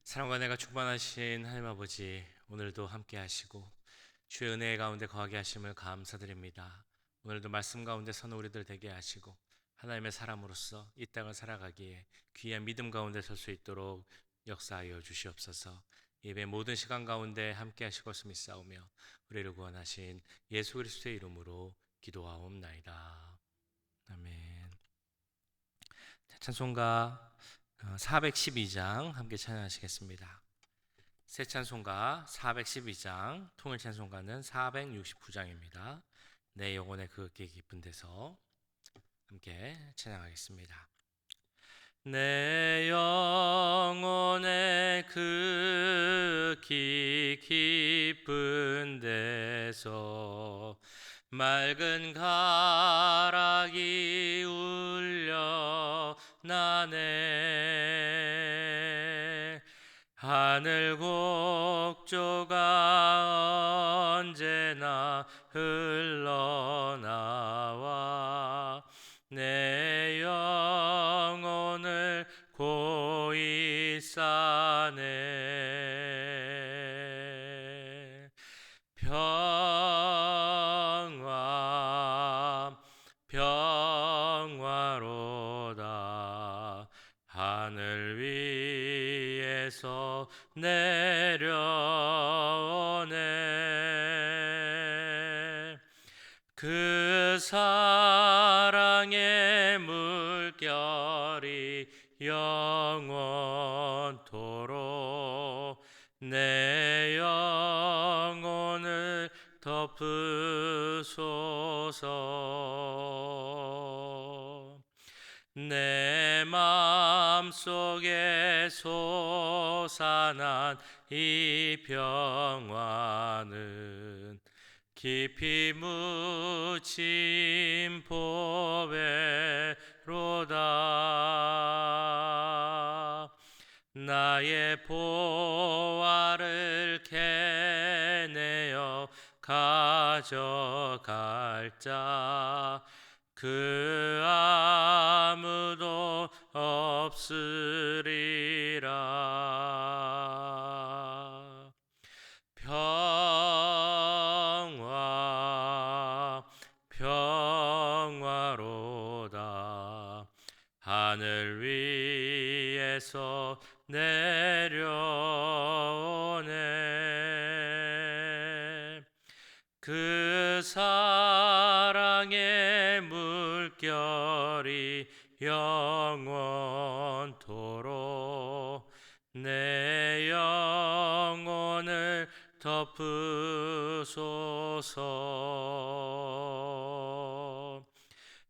사랑과 내가 충만하신 하나님 아버지, 오늘도 함께 하시고 주의 은혜 가운데 거하게 하심을 감사드립니다. 오늘도 말씀 가운데 서는 우리들 되게 하시고 하나님의 사람으로서 이 땅을 살아가기에 귀한 믿음 가운데 설 수 있도록 역사하여 주시옵소서. 예배 모든 시간 가운데 함께 하실 것을 믿사오며 우리를 구원하신 예수 그리스도의 이름으로 기도하옵나이다. 아멘. 찬송가 412장 함께 찬양하시겠습니다. 새 찬송가 412장, 통일 찬송가는 469장입니다. 내 영혼의 그윽기 깊은 데서 함께 찬양하겠습니다. 내 영혼의 그윽기 깊은 데서 맑은 가락이 울려 나네. 하늘 곡조가 언제나 흘러나와 내 영혼을 고이 싸네. 평화 평화로다. 하늘 위에서 내려오네. 그 사랑의 물결이 영원토록 내 영혼을 덮으소서. 내 마음속에 솟아난 이 평화는 깊이 묻힌 보배로다. 나의 보화를 캐내어 가져갈 자 그 아무도 없으리라. 평화로다. 하늘 위에서 내려오네. 그 사랑의 물결이 영원토록 내 영혼을 덮으소서.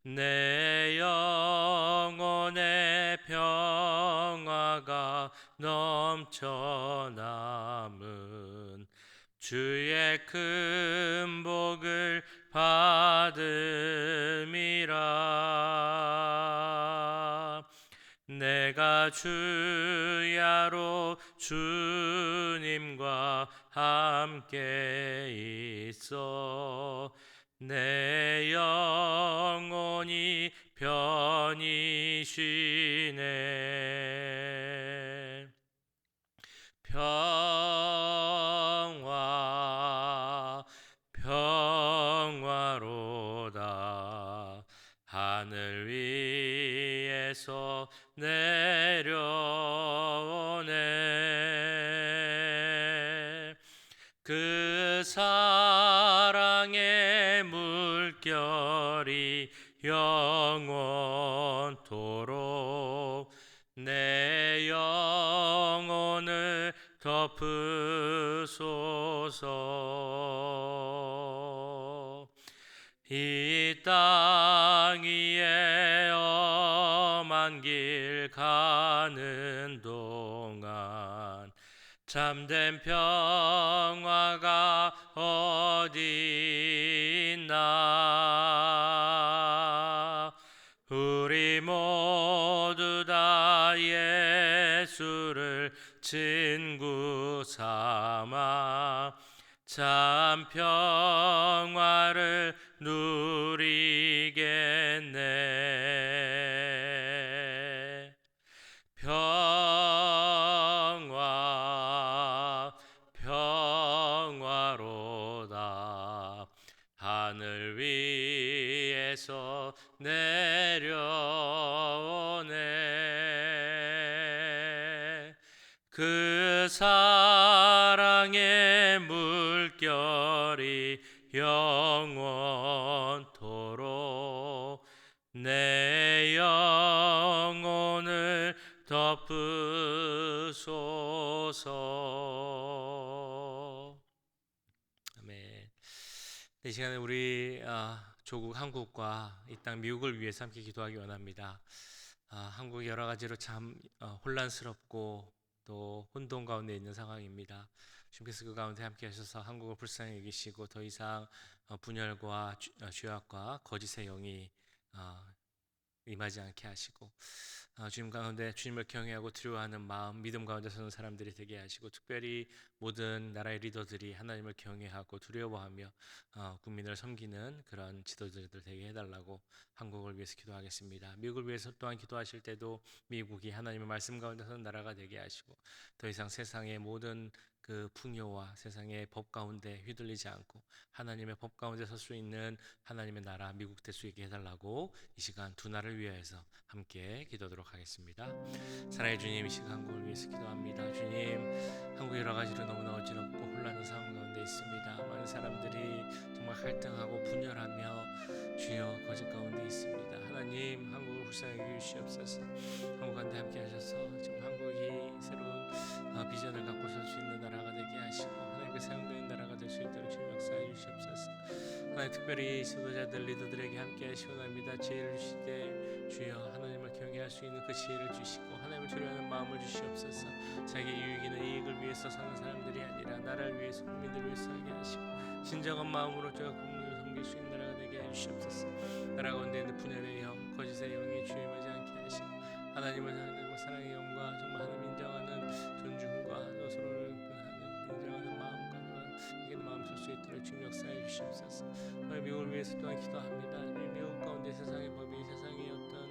내 영혼의 평화가 넘쳐남은 주의 큰 복을 받음이라. 내가 주야로 주님과 함께 있어 내 영혼이 편히 쉬네. 평화로다. 하늘 위에서 내려오네. 그 사랑의 물결이 영원토록 내 영혼을 덮으소서. 이 땅 위에 험한 길 가는 동안 참된 평화가 어디 있나. 우리 모두 다 예수를 친구 삼아 참 평화를 누리겠네. 평화 그 사랑의 물결이 영원토록 내 영혼을 덮으소서. 아멘. 이 시간에 우리 조국 한국과 이 땅 미국을 위해서 함께 기도하기 원합니다. 한국이 여러 가지로 참 혼란스럽고 또 혼돈 가운데 있는 상황입니다. 주님께서 그 가운데 함께 하셔서 한국을 불쌍히 여기시고 더 이상 분열과 죄악과 거짓의 영이 임하지 않게 하시고 주님 가운데 주님을 경외하고 두려워하는 마음, 믿음 가운데 서는 사람들이 되게 하시고, 특별히 모든 나라의 리더들이 하나님을 경외하고 두려워하며 국민을 섬기는 그런 지도자들 되게 해달라고 한국을 위해서 기도하겠습니다. 미국을 위해서 또한 기도하실 때도 미국이 하나님의 말씀 가운데 서는 나라가 되게 하시고, 더 이상 세상의 모든 그 풍요와 세상의 법 가운데 휘둘리지 않고 하나님의 법 가운데 설 수 있는 하나님의 나라 미국 될 수 있게 해달라고 이 시간 두 나라를 위하여서 함께 기도하도록 하겠습니다. 사랑의 주님, 이 시간 한국을 위해서 기도합니다. 주님, 한국이 여러 가지로 너무나 어지럽고 혼란한 상황 가운데 있습니다. 많은 사람들이 정말 갈등하고 분열하며 주여 거짓 가운데 있습니다. 하나님, 한국을 불쌍히 여기시옵소서. 한국 가운데 함께 하셔서 정말 한국이 새로운 비전을 갖고 설 수 있는 나라가 되게 하시고 하나님께 사용되는 나라가 될 수 있도록 주님 역사해 주시옵소서. 하나님, 특별히 지도자들 리더들에게 함께 하시고 나입니다. 지혜를 주실 때 주여 하나님을 경외할 수 있는 그 지혜를 주시고 하나님을 두려워하는 마음을 주시옵소서. 자기 유익이나 이익을 위해서 사는 사람들이 아니라 나라를 위해서 국민들을 위해서 살게 하시고 진정한 마음으로 저 국민을 섬길 수 있는 나라가 되게 해주시옵소서. 나라 가운데 있는 분열의 영, 거짓의 영이 주임하지 않게 하시고 하나님을 사랑의 영과 정말 하나님 인정하는 존중과 또 서로를 인정하는 마음과 이기는 마음 설 수 있도록 주님 역사해 주시옵소서. 오늘 미국을 위해서 또한 기도합니다. 미국 가운데 세상의 법이, 세상의 어떤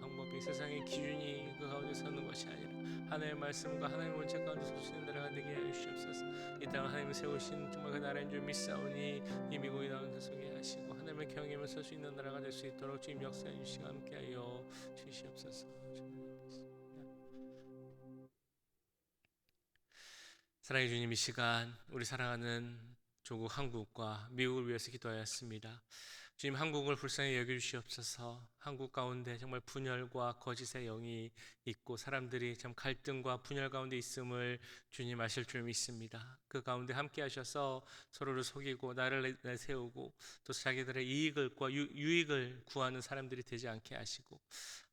방법이, 세상의 기준이 그 가운데 서는 것이 아니라 하나님의 말씀과 하나님의 원칙 가운데 설 수 있는 나라가 되게 하여 주시옵소서. 이 땅을 하나님이 세우신 정말 그 나라인 줄 믿사오니 이 미국이 나온 소개 하시고 하나님의 경외하며 설 수 있는 나라가 될 수 있도록 주님 역사해 주시고 함께하여 주시옵소서. 사랑의 주님, 이 시간 우리 사랑하는 조국 한국과 미국을 위해서 기도하였습니다. 주님, 한국을 불쌍히 여겨주시옵소서. 한국 가운데 정말 분열과 거짓의 영이 있고 사람들이 참 갈등과 분열 가운데 있음을 주님 아실 줄 믿습니다. 그 가운데 함께 하셔서 서로를 속이고 나를 내세우고 또 자기들의 이익과 유익을 구하는 사람들이 되지 않게 하시고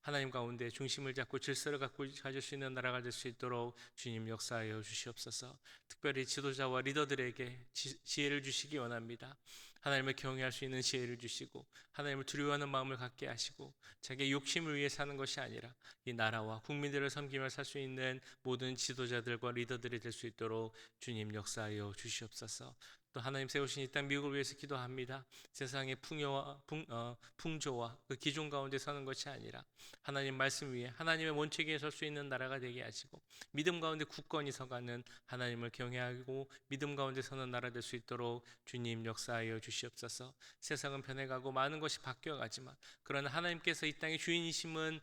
하나님 가운데 중심을 잡고 질서를 갖고 가질 수 있는 나라가 될 수 있도록 주님 역사하여 주시옵소서. 특별히 지도자와 리더들에게 지혜를 주시기 원합니다. 하나님을 경외할 수 있는 지혜를 주시고 하나님을 두려워하는 마음을 갖게 하시고 자기의 욕심을 위해 사는 것이 아니라 이 나라와 국민들을 섬기며 살 수 있는 모든 지도자들과 리더들이 될 수 있도록 주님 역사하여 주시옵소서. 또 하나님 세우신 이 땅 미국을 위해서 기도합니다. 세상의 풍조와 그 기존 가운데 서는 것이 아니라 하나님 말씀 위에 하나님의 원칙에 설 수 있는 나라가 되게 하시고 믿음 가운데 굳건히 서가는 하나님을 경외하고 믿음 가운데 서는 나라 될 수 있도록 주님 역사하여 주시옵소서. 세상은 변해가고 많은 것이 바뀌어가지만 그러나 하나님께서 이 땅의 주인이심은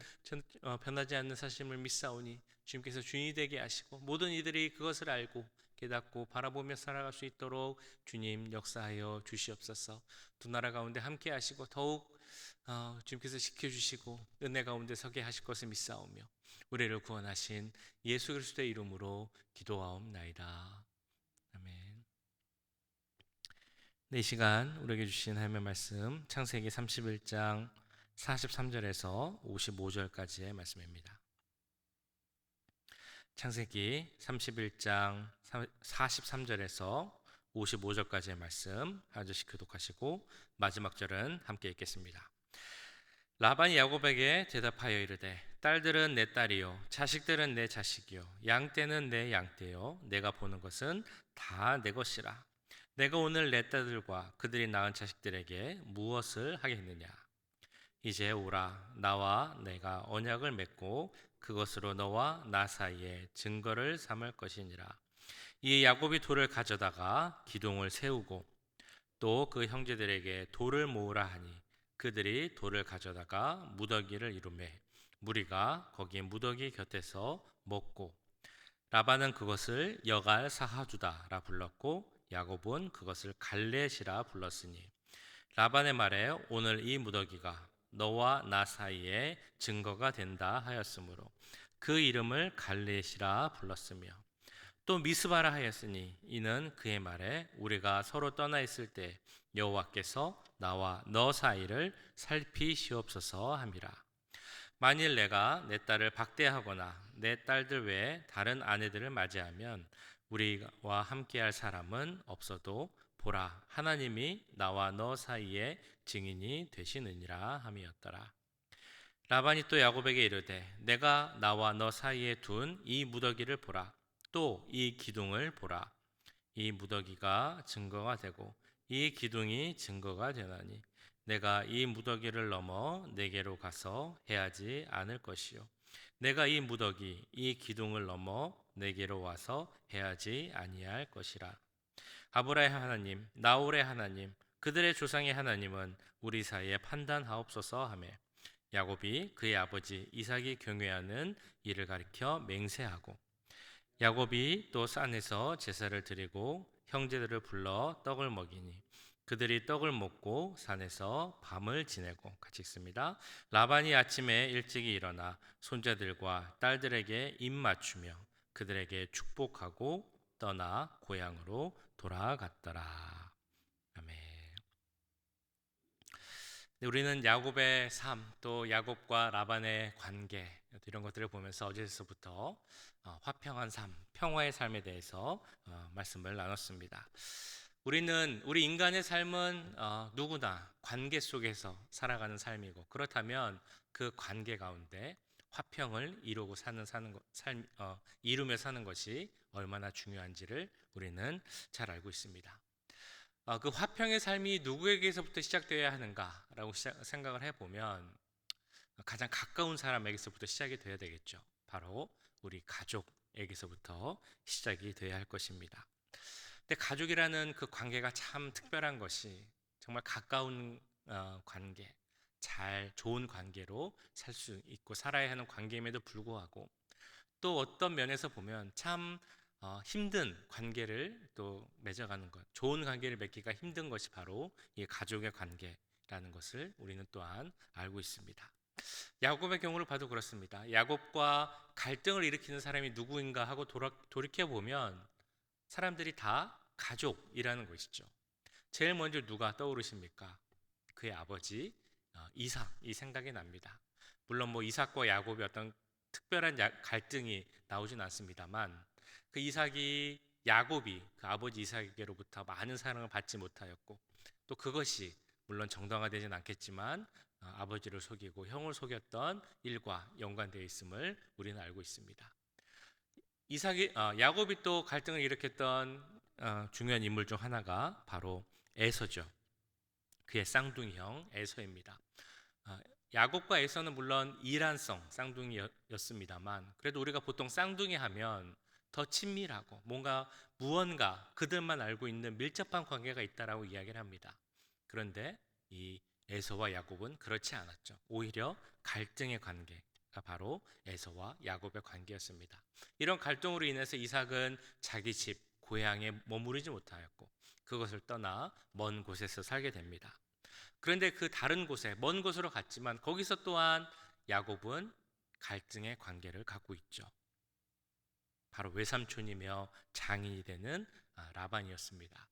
변하지 않는 사실을 믿사오니 주님께서 주인이 되게 하시고 모든 이들이 그것을 알고 깨닫고 바라보며 살아갈 수 있도록 주님 역사하여 주시옵소서. 두 나라 가운데 함께 하시고 더욱 주님께서 지켜주시고 은혜 가운데 서게 하실 것을 믿사오며 우리를 구원하신 예수 그리스도의 이름으로 기도하옵나이다. 아멘. 네, 이 시간 우리에게 주신 하나님의 말씀 창세기 31장 43절에서 55절까지의 말씀입니다. 창세기 31장 43절에서 55절까지의 말씀 한 절씩 교독하시고 마지막 절은 함께 읽겠습니다. 라반이 야곱에게 대답하여 이르되 딸들은 내 딸이요 자식들은 내 자식이요 양떼는 내 양떼요 내가 보는 것은 다 내 것이라. 내가 오늘 내 딸들과 그들이 낳은 자식들에게 무엇을 하겠느냐. 이제 오라. 나와 내가 언약을 맺고 그것으로 너와 나 사이에 증거를 삼을 것이니라. 이에 야곱이 돌을 가져다가 기둥을 세우고 또 그 형제들에게 돌을 모으라 하니 그들이 돌을 가져다가 무더기를 이루매 무리가 거기 무더기 곁에서 먹고 라반은 그것을 여갈 사하두다라 불렀고 야곱은 그것을 갈렛이라 불렀으니 라반의 말에 오늘 이 무더기가 너와 나 사이에 증거가 된다 하였으므로 그 이름을 갈렛이라 불렀으며 또 미스바라 하였으니 이는 그의 말에 우리가 서로 떠나 있을 때 여호와께서 나와 너 사이를 살피시옵소서 함이라. 만일 내가 내 딸을 박대하거나 내 딸들 외에 다른 아내들을 맞이하면 우리와 함께할 사람은 없어도 보라 하나님이 나와 너 사이에 증인이 되시느니라 함이었더라. 라반이 또 야곱에게 이르되 내가 나와 너 사이에 둔 이 무더기를 보라 또 이 기둥을 보라 이 무더기가 증거가 되고 이 기둥이 증거가 되나니 내가 이 무더기를 넘어 내게로 가서 해하지 않을 것이요 내가 이 무더기 이 기둥을 넘어 내게로 와서 해하지 아니할 것이라. 아브라의 하나님 나홀의 하나님 그들의 조상의 하나님은 우리 사이에 판단하옵소서 하며 야곱이 그의 아버지 이삭이 경외하는 일을 가리켜 맹세하고 야곱이 또 산에서 제사를 드리고 형제들을 불러 떡을 먹이니 그들이 떡을 먹고 산에서 밤을 지내고 같이 읽습니다. 라반이 아침에 일찍이 일어나 손자들과 딸들에게 입 맞추며 그들에게 축복하고 떠나 고향으로 돌아갔더라. 아멘. 우리는 야곱의 삶, 또 야곱과 라반의 관계 이런 것들을 보면서 어제서부터 화평한 삶, 평화의 삶에 대해서 말씀을 나눴습니다. 우리 인간의 삶은 누구나 관계 속에서 살아가는 삶이고 그렇다면 그 관계 가운데 화평을 이루며 사는 것이 얼마나 중요한지를 우리는 잘 알고 있습니다. 그 화평의 삶이 누구에게서부터 시작되어야 하는가라고 생각을 해보면 가장 가까운 사람에게서부터 시작이 되어야 되겠죠. 바로 우리 가족에게서부터 시작이 되어야 할 것입니다. 근데 가족이라는 그 관계가 참 특별한 것이 정말 가까운 관계, 좋은 관계로 살 수 있고 살아야 하는 관계임에도 불구하고 또 어떤 면에서 보면 참 힘든 관계를 또 맺어가는 것, 좋은 관계를 맺기가 힘든 것이 바로 이 가족의 관계라는 것을 우리는 또한 알고 있습니다. 야곱의 경우를 봐도 그렇습니다. 야곱과 갈등을 일으키는 사람이 누구인가 하고 돌이켜 보면 사람들이 다 가족이라는 것이죠. 제일 먼저 누가 떠오르십니까? 그의 아버지 이삭이 생각이 납니다. 물론 뭐 이삭과 야곱이 어떤 특별한 갈등이 나오진 않습니다만 그 이삭이 야곱이 그 아버지 이삭에게로부터 많은 사랑을 받지 못하였고 또 그것이 물론 정당화되진 않겠지만 아버지를 속이고 형을 속였던 일과 연관되어 있음을 우리는 알고 있습니다. 야곱이 또 갈등을 일으켰던 중요한 인물 중 하나가 바로 에서죠. 그의 쌍둥이 형 에서입니다. 야곱과 에서는 물론 이란성 쌍둥이였습니다만 그래도 우리가 보통 쌍둥이 하면 더 친밀하고 무언가 그들만 알고 있는 밀접한 관계가 있다라고 이야기를 합니다. 그런데 이 에서와 야곱은 그렇지 않았죠. 오히려 갈등의 관계가 바로 에서와 야곱의 관계였습니다. 이런 갈등으로 인해서 이삭은 자기 집 고향에 머무르지 못하였고 그것을 떠나 먼 곳에서 살게 됩니다. 그런데 그 다른 곳에 먼 곳으로 갔지만 거기서 또한 야곱은 갈등의 관계를 갖고 있죠. 바로 외삼촌이며 장인이 되는 라반이었습니다.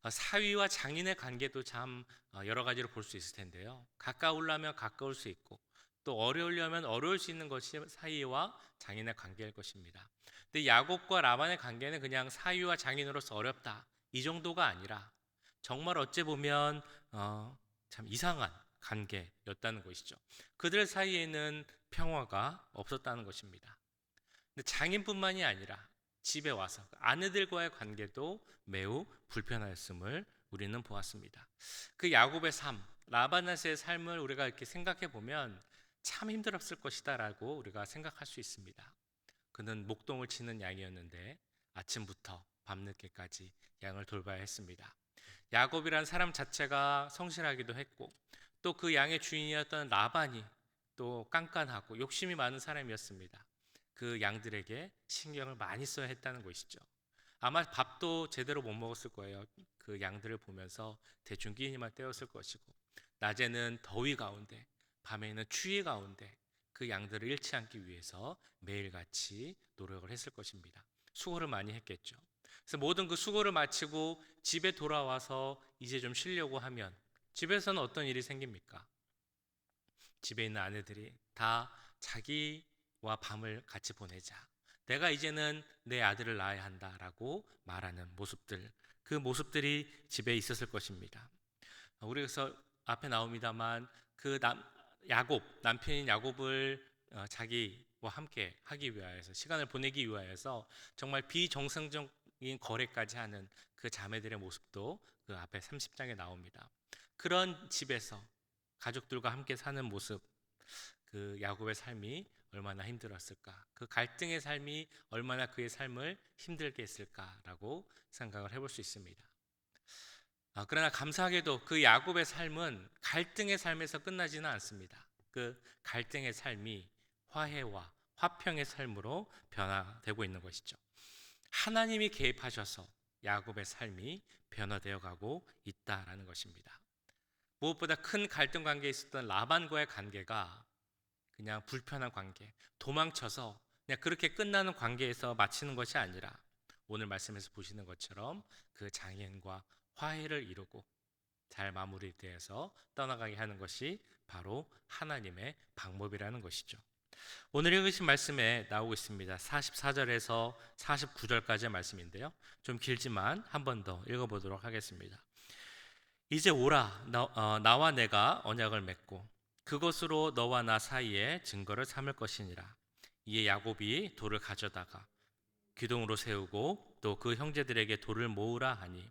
사위와 장인의 관계도 참 여러 가지로 볼 수 있을 텐데요. 가까우려면 가까울 수 있고 또 어려우려면 어려울 수 있는 것이 사위와 장인의 관계일 것입니다. 근데 야곱과 라반의 관계는 그냥 사위와 장인으로서 어렵다 이 정도가 아니라 정말 어찌 보면 참 이상한 관계였다는 것이죠. 그들 사이에는 평화가 없었다는 것입니다. 근데 장인뿐만이 아니라 집에 와서 아내들과의 관계도 매우 불편하였음을 우리는 보았습니다. 그 야곱의 삶, 라바나스의 삶을 우리가 이렇게 생각해 보면 참 힘들었을 것이다라고 우리가 생각할 수 있습니다. 그는 목동을 치는 양이었는데 아침부터 밤늦게까지 양을 돌봐야 했습니다. 야곱이란 사람 자체가 성실하기도 했고 또 그 양의 주인이었던 라반이 또 깐깐하고 욕심이 많은 사람이었습니다. 그 양들에게 신경을 많이 써야 했다는 것이죠. 아마 밥도 제대로 못 먹었을 거예요. 그 양들을 보면서 대충 끼니만 때웠을 것이고, 낮에는 더위 가운데, 밤에는 추위 가운데 그 양들을 잃지 않기 위해서 매일같이 노력을 했을 것입니다. 수고를 많이 했겠죠. 그래서 모든 그 수고를 마치고 집에 돌아와서 이제 좀 쉬려고 하면 집에서는 어떤 일이 생깁니까? 집에 있는 아내들이 다 자기와 밤을 같이 보내자. 내가 이제는 내 아들을 낳아야 한다라고 말하는 모습들, 그 모습들이 집에 있었을 것입니다. 우리 그래서 앞에 나옵니다만 그 야곱, 남편인 야곱을 자기와 함께 하기 위하여서 시간을 보내기 위하여서 정말 비정상적인 거래까지 하는 그 자매들의 모습도 그 앞에 30장에 나옵니다. 그런 집에서 가족들과 함께 사는 모습, 그 야곱의 삶이 얼마나 힘들었을까, 그 갈등의 삶이 얼마나 그의 삶을 힘들게 했을까라고 생각을 해볼 수 있습니다. 그러나 감사하게도 그 야곱의 삶은 갈등의 삶에서 끝나지는 않습니다. 그 갈등의 삶이 화해와 화평의 삶으로 변화되고 있는 것이죠. 하나님이 개입하셔서 야곱의 삶이 변화되어 가고 있다라는 것입니다. 무엇보다 큰 갈등 관계에 있었던 라반과의 관계가 그냥 불편한 관계, 도망쳐서 그냥 그렇게 끝나는 관계에서 마치는 것이 아니라 오늘 말씀에서 보시는 것처럼 그 장인과 화해를 이루고 잘 마무리되어서 떠나가게 하는 것이 바로 하나님의 방법이라는 것이죠. 오늘 읽으신 말씀에 나오고 있습니다. 44절에서 49절까지의 말씀인데요. 좀 길지만 한 번 더 읽어보도록 하겠습니다. 이제 오라, 나와 내가 언약을 맺고 그것으로 너와 나 사이에 증거를 삼을 것이니라. 이에 야곱이 돌을 가져다가 기둥으로 세우고 또 그 형제들에게 돌을 모으라 하니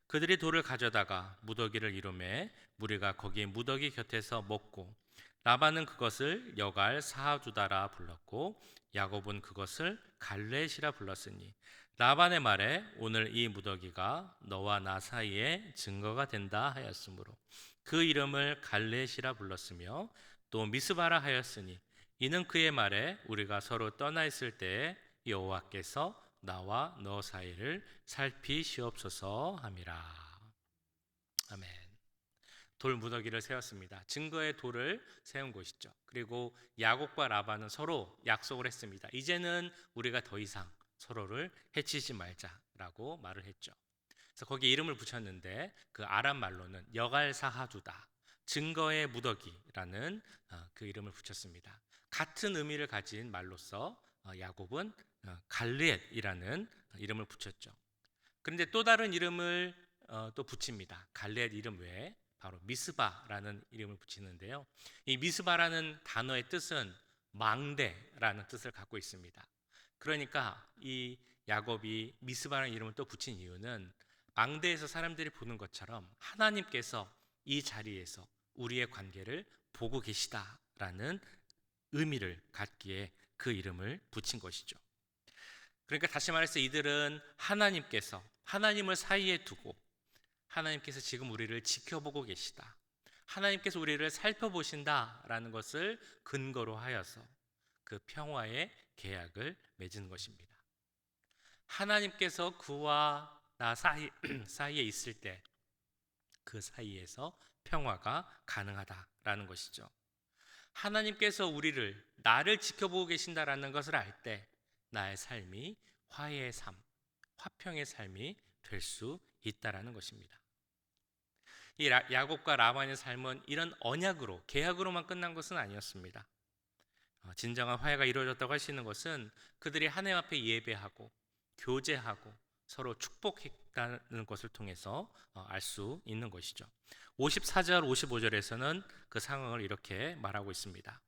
그들이 돌을 가져다가 무더기를 이루매 무리가 거기 무더기 곁에서 먹고 라반은 그것을 여갈 사하두다라 불렀고 야곱은 그것을 갈렛이라 불렀으니 라반의 말에 오늘 이 무더기가 너와 나 사이에 증거가 된다 하였으므로 그 이름을 갈렛이라 불렀으며 또 미스바라 하였으니 이는 그의 말에 우리가 서로 떠나 있을 때에 여호와께서 나와 너 사이를 살피시옵소서 함이라. 아멘. 돌 무더기를 세웠습니다. 증거의 돌을 세운 것이죠. 그리고 야곱과 라반은 서로 약속을 했습니다. 이제는 우리가 더 이상 서로를 해치지 말자라고 말을 했죠. 그래서 거기에 이름을 붙였는데 그 아람 말로는 여갈사하두다, 증거의 무더기라는 그 이름을 붙였습니다. 같은 의미를 가진 말로서 야곱은 갈렛이라는 이름을 붙였죠. 그런데 또 다른 이름을 또 붙입니다. 갈렛 이름 외에 바로 미스바라는 이름을 붙이는데요. 이 미스바라는 단어의 뜻은 망대라는 뜻을 갖고 있습니다. 그러니까 이 야곱이 미스바라는 이름을 또 붙인 이유는 망대에서 사람들이 보는 것처럼 하나님께서 이 자리에서 우리의 관계를 보고 계시다라는 의미를 갖기에 그 이름을 붙인 것이죠. 그러니까 다시 말해서 이들은 하나님께서 하나님을 사이에 두고 하나님께서 지금 우리를 지켜보고 계시다, 하나님께서 우리를 살펴보신다라는 것을 근거로 하여서 그 평화의 계약을 맺은 것입니다. 하나님께서 그와 나 사이에 있을 때 그 사이에서 평화가 가능하다라는 것이죠. 하나님께서 나를 지켜보고 계신다라는 것을 알 때 나의 삶이 화해의 삶, 화평의 삶이 될 수 있다라는 것입니다. 이 야곱과 라반의 삶은 이런 언약으로, 계약으로만 끝난 것은 아니었습니다. 진정한 화해가 이루어졌다고 할 수 있는 것은 그들이 하나님 앞에 예배하고 교제하고 서로 축복했다는 것을 통해서 알 수 있는 것이죠. 54절 55절에서는 그 상황을 이렇게 말하고 있습니다.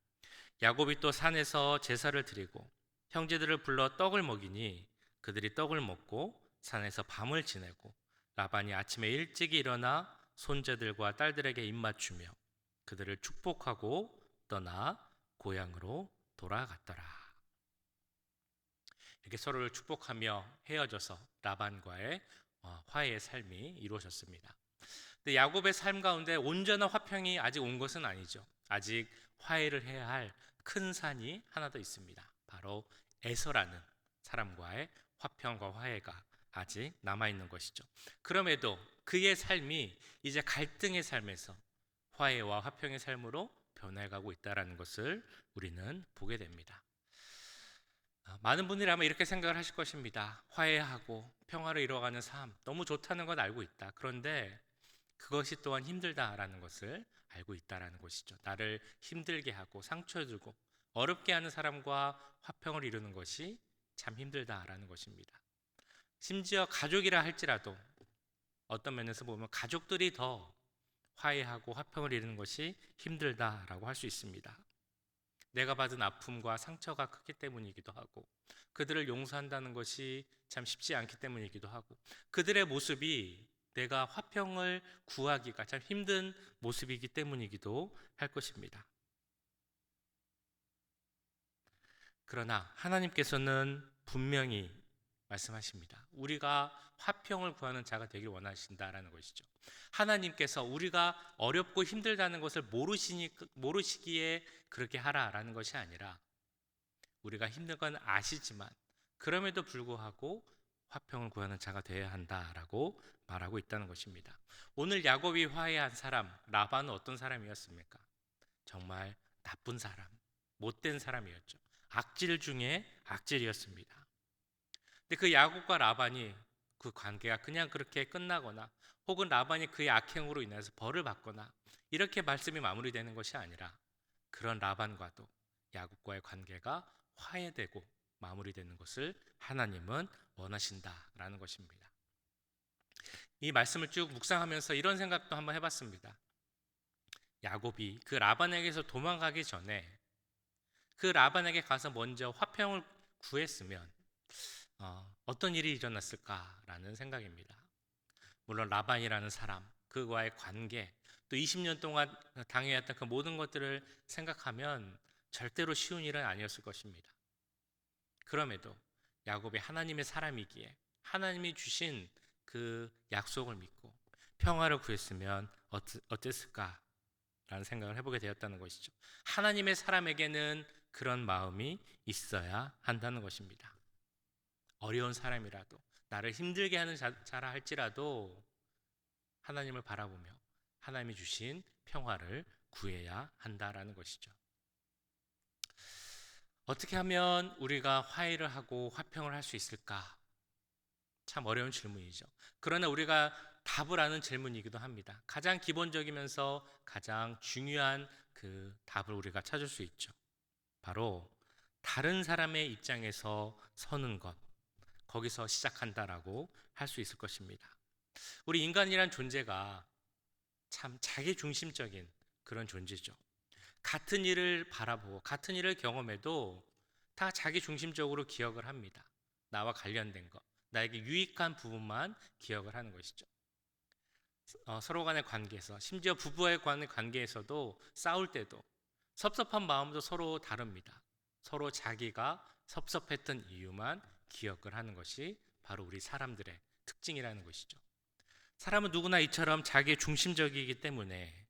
야곱이 또 산에서 제사를 드리고 형제들을 불러 떡을 먹이니 그들이 떡을 먹고 산에서 밤을 지내고 라반이 아침에 일찍 일어나 손자들과 딸들에게 입맞추며 그들을 축복하고 떠나 고향으로 돌아갔더라. 이렇게 서로를 축복하며 헤어져서 라반과의 화해의 삶이 이루어졌습니다. 근데 야곱의 삶 가운데 온전한 화평이 아직 온 것은 아니죠. 아직 화해를 해야 할 큰 산이 하나 더 있습니다. 바로 에서라는 사람과의 화평과 화해가 아직 남아있는 것이죠. 그럼에도 그의 삶이 이제 갈등의 삶에서 화해와 화평의 삶으로 변해가고 있다는 것을 우리는 보게 됩니다. 많은 분들이 아마 이렇게 생각을 하실 것입니다. 화해하고 평화를 이루어가는 삶, 너무 좋다는 건 알고 있다. 그런데 그것이 또한 힘들다라는 것을 알고 있다라는 것이죠. 나를 힘들게 하고 상처 주고 어렵게 하는 사람과 화평을 이루는 것이 참 힘들다라는 것입니다. 심지어 가족이라 할지라도 어떤 면에서 보면 가족들이 더 화해하고 화평을 이루는 것이 힘들다라고 할 수 있습니다. 내가 받은 아픔과 상처가 크기 때문이기도 하고, 그들을 용서한다는 것이 참 쉽지 않기 때문이기도 하고, 그들의 모습이 내가 화평을 구하기가 참 힘든 모습이기 때문이기도 할 것입니다. 그러나 하나님께서는 분명히 말씀하십니다. 우리가 화평을 구하는 자가 되길 원하신다라는 것이죠. 하나님께서 우리가 어렵고 힘들다는 것을 모르시기에 그렇게 하라라는 것이 아니라, 우리가 힘든 건 아시지만 그럼에도 불구하고 화평을 구하는 자가 되어야 한다라고 말하고 있다는 것입니다. 오늘 야곱이 화해한 사람 라반은 어떤 사람이었습니까? 정말 나쁜 사람, 못된 사람이었죠. 악질 중에 악질이었습니다. 근데 그 야곱과 라반이 그 관계가 그냥 그렇게 끝나거나, 혹은 라반이 그의 악행으로 인해서 벌을 받거나, 이렇게 말씀이 마무리되는 것이 아니라, 그런 라반과도 야곱과의 관계가 화해되고 마무리되는 것을 하나님은 원하신다라는 것입니다. 이 말씀을 쭉 묵상하면서 이런 생각도 한번 해봤습니다. 야곱이 그 라반에게서 도망가기 전에 그 라반에게 가서 먼저 화평을 구했으면 어떤 일이 일어났을까라는 생각입니다. 물론 라반이라는 사람, 그와의 관계, 또 20년 동안 당해왔던 그 모든 것들을 생각하면 절대로 쉬운 일은 아니었을 것입니다. 그럼에도 야곱이 하나님의 사람이기에 하나님이 주신 그 약속을 믿고 평화를 구했으면 어땠을까라는 생각을 해보게 되었다는 것이죠. 하나님의 사람에게는 그런 마음이 있어야 한다는 것입니다. 어려운 사람이라도, 나를 힘들게 하는 자라 할지라도 하나님을 바라보며 하나님이 주신 평화를 구해야 한다라는 것이죠. 어떻게 하면 우리가 화해를 하고 화평을 할 수 있을까? 참 어려운 질문이죠. 그러나 우리가 답을 아는 질문이기도 합니다. 가장 기본적이면서 가장 중요한 그 답을 우리가 찾을 수 있죠. 바로 다른 사람의 입장에서 서는 것, 거기서 시작한다라고 할 수 있을 것입니다. 우리 인간이란 존재가 참 자기중심적인 그런 존재죠. 같은 일을 바라보고 같은 일을 경험해도 다 자기중심적으로 기억을 합니다. 나와 관련된 것, 나에게 유익한 부분만 기억을 하는 것이죠. 서로 간의 관계에서, 심지어 부부와의 관계에서도 싸울 때도 섭섭한 마음도 서로 다릅니다. 서로 자기가 섭섭했던 이유만 기억을 하는 것이 바로 우리 사람들의 특징이라는 것이죠. 사람은 누구나 이처럼 자기 중심적이기 때문에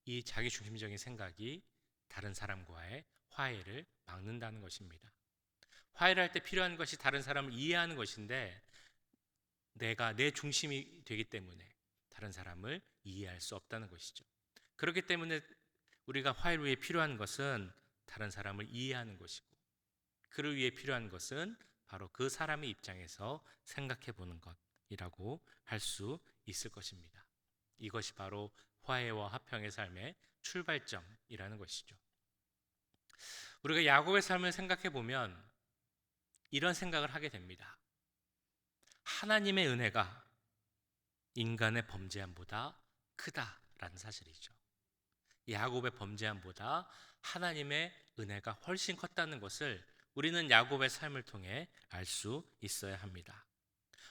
이 자기 중심적인 생각이 다른 사람과의 화해를 막는다는 것입니다. 화해를 할 때 필요한 것이 다른 사람을 이해하는 것인데, 내가 내 중심이 되기 때문에 다른 사람을 이해할 수 없다는 것이죠. 그렇기 때문에 우리가 화해를 위해 필요한 것은 다른 사람을 이해하는 것이고, 그를 위해 필요한 것은 바로 그 사람의 입장에서 생각해 보는 것이라고 할 수 있을 것입니다. 이것이 바로 화해와 화평의 삶의 출발점이라는 것이죠. 우리가 야곱의 삶을 생각해 보면 이런 생각을 하게 됩니다. 하나님의 은혜가 인간의 범죄함보다 크다라는 사실이죠. 야곱의 범죄함보다 하나님의 은혜가 훨씬 컸다는 것을 우리는 야곱의 삶을 통해 알 수 있어야 합니다.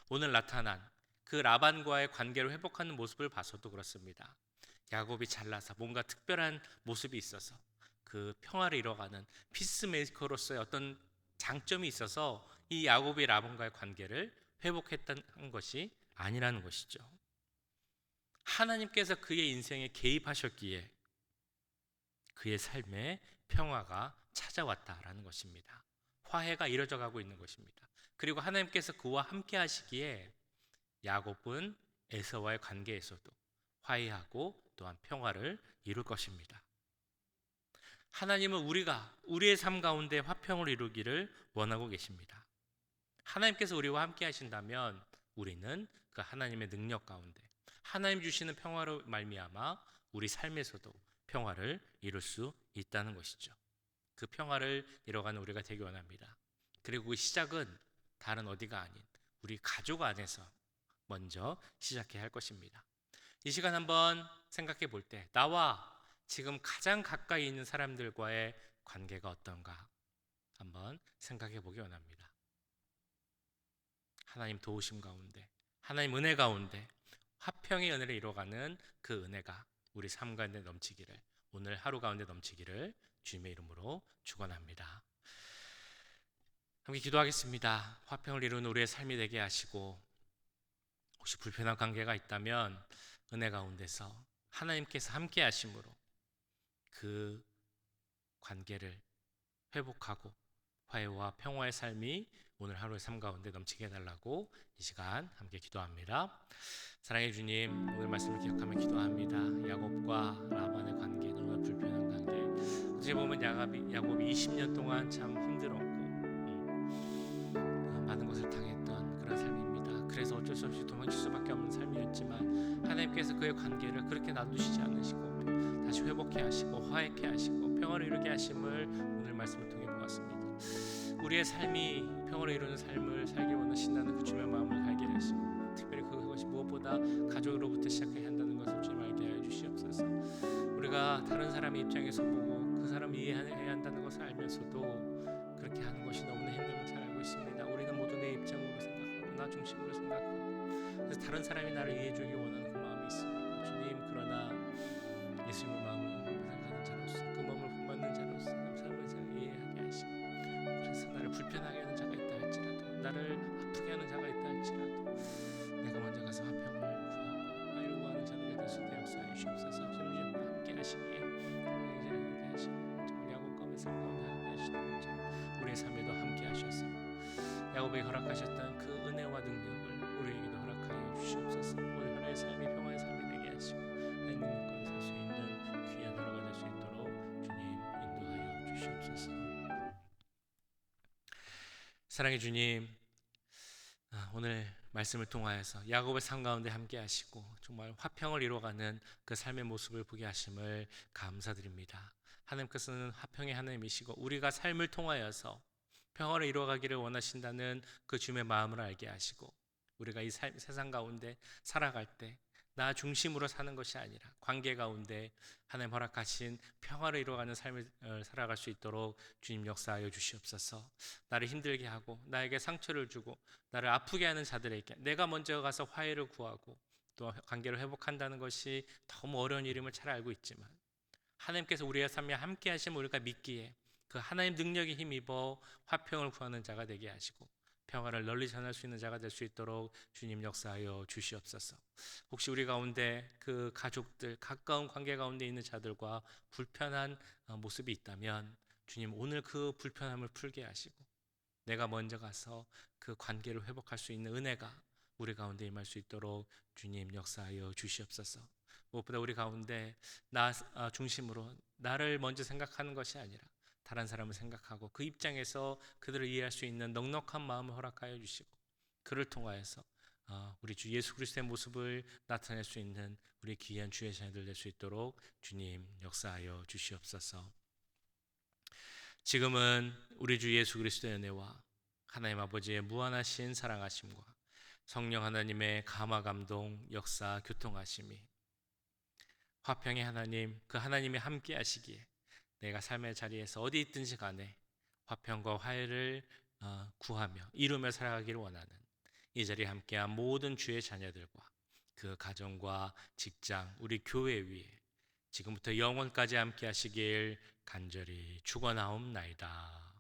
오늘 나타난 그 라반과의 관계를 회복하는 모습을 봐서도 그렇습니다. 야곱이 잘나서 뭔가 특별한 모습이 있어서 그 평화를 이뤄가는 피스메이커로서의 어떤 장점이 있어서 이 야곱이 라반과의 관계를 회복했다는 것이 아니라는 것이죠. 하나님께서 그의 인생에 개입하셨기에 그의 삶에 평화가 찾아왔다라는 것입니다. 화해가 이루어져 가고 있는 것입니다. 그리고 하나님께서 그와 함께 하시기에 야곱은 에서와의 관계에서도 화해하고 또한 평화를 이룰 것입니다. 하나님은 우리의 삶 가운데 화평을 이루기를 원하고 계십니다. 하나님께서 우리와 함께 하신다면 우리는 그 하나님의 능력 가운데 하나님 주시는 평화로 말미암아 우리 삶에서도 평화를 이룰 수 있다는 것이죠. 그 평화를 이뤄가는 우리가 되기 원합니다. 그리고 그 시작은 다른 어디가 아닌 우리 가족 안에서 먼저 시작해야 할 것입니다. 이 시간 한번 생각해 볼 때 나와 지금 가장 가까이 있는 사람들과의 관계가 어떤가 한번 생각해 보기 원합니다. 하나님 도우심 가운데, 하나님 은혜 가운데 화평의 은혜를 이뤄가는 그 은혜가 우리 삶 가운데 넘치기를, 오늘 하루 가운데 넘치기를 주님의 이름으로 축원합니다. 함께 기도하겠습니다. 화평을 이루는 우리의 삶이 되게 하시고, 혹시 불편한 관계가 있다면 은혜 가운데서 하나님께서 함께 하심으로 그 관계를 회복하고 화해와 평화의 삶이 오늘 하루의 삶 가운데 넘치게 해달라고 이 시간 함께 기도합니다. 사랑해 주님, 오늘 말씀을 기억하며 기도합니다. 야곱과 라반의 관계, 너무나 불편한 관계. 어떻게 보면 야곱이 20년 동안 참 힘들었고 많은 것을 당했던 그런 삶입니다. 그래서 어쩔 수 없이 도망칠 수밖에 없는 삶이었지만 하나님께서 그의 관계를 그렇게 놔두시지 않으시고 다시 회복해 하시고 화해케 하시고 평화를 이루게 하심을 오늘 말씀을 통해 보았습니다. 우리의 삶이 평화를 이루는 삶을 살기 원하신다는 그 주님의 마음을 알게 하시고, 특별히 그것이 무엇보다 가족으로부터 시작해야 한다는 것을 주님 알게 하여 주시옵소서. 우리가 다른 사람의 입장에서 보고 그 사람을 이해해야 한다는 것을 알면서도 그렇게 하는 것이 너무나 힘듦을 잘 알고 있습니다. 우리는 모두 내 입장으로 생각하고 나 중심으로 생각하고, 그래서 다른 사람이 나를 이해해주기 원하는 그 마음이 있습니다. 주님, 그러나 예수님의 마음을 생각하는 자로서, 그 마음을 본받는 자로서 삶을 잘 이해하게 하시고, 그래서 나를 불편하게 하는 자가 있다 할지라도, 나를 아프게 하는 자가 있다 할지라도 내가 먼저 가서 화평을 구하고 화해를 구하는 자들의 될 수 있게 역사해 주시옵소서. 주님 함께 하시기에 이렇게 하시고 정말 야곱과 의 삶 가운데 함께 하시는 것처럼 우리의 삶에도 함께 하셔서 야곱에게 허락하셨던 그 은혜와 능력을 우리에게도 허락하여 주시옵소서. 우리 하나의 삶이 평화의 삶이 되게 하시고 하나님 능력과 살 수 있는 귀한 하루가 될 수 있도록 주님 인도하여 주시옵소서. 사랑의 주님, 오늘 말씀을 통하여서 야곱의 삶 가운데 함께 하시고 정말 화평을 이루어가는 그 삶의 모습을 보게 하심을 감사드립니다. 하나님께서는 화평의 하나님이시고 우리가 삶을 통하여서 평화를 이루어가기를 원하신다는 그 주님의 마음을 알게 하시고, 우리가 이 세상 가운데 살아갈 때 나 중심으로 사는 것이 아니라 관계 가운데 하나님 허락하신 평화를 이루어가는 삶을 살아갈 수 있도록 주님 역사하여 주시옵소서. 나를 힘들게 하고 나에게 상처를 주고 나를 아프게 하는 자들에게 내가 먼저 가서 화해를 구하고 또 관계를 회복한다는 것이 너무 어려운 일임을 잘 알고 있지만, 하나님께서 우리의 삶에 함께 하심을 우리가 믿기에 그 하나님 능력에 힘입어 화평을 구하는 자가 되게 하시고 평화를 널리 전할 수 있는 자가 될 수 있도록 주님 역사하여 주시옵소서. 혹시 우리 가운데 그 가족들, 가까운 관계 가운데 있는 자들과 불편한 모습이 있다면 주님 오늘 그 불편함을 풀게 하시고 내가 먼저 가서 그 관계를 회복할 수 있는 은혜가 우리 가운데 임할 수 있도록 주님 역사하여 주시옵소서. 무엇보다 우리 가운데 나 중심으로 나를 먼저 생각하는 것이 아니라 다른 사람을 생각하고 그 입장에서 그들을 이해할 수 있는 넉넉한 마음을 허락하여 주시고 그를 통하여서 우리 주 예수 그리스도의 모습을 나타낼 수 있는 우리 귀한 주의 자녀들 될 수 있도록 주님 역사하여 주시옵소서. 지금은 우리 주 예수 그리스도의 은혜와 하나님 아버지의 무한하신 사랑하심과 성령 하나님의 감화 감동 역사 교통하심이 화평의 하나님, 그 하나님이 함께 하시기에 내가 삶의 자리에서 어디 있든지 간에 화평과 화해를 구하며 이루며 살아가기를 원하는 이 자리에 함께한 모든 주의 자녀들과 그 가정과 직장, 우리 교회 위에 지금부터 영원까지 함께 하시길 간절히 축원하옵나이다.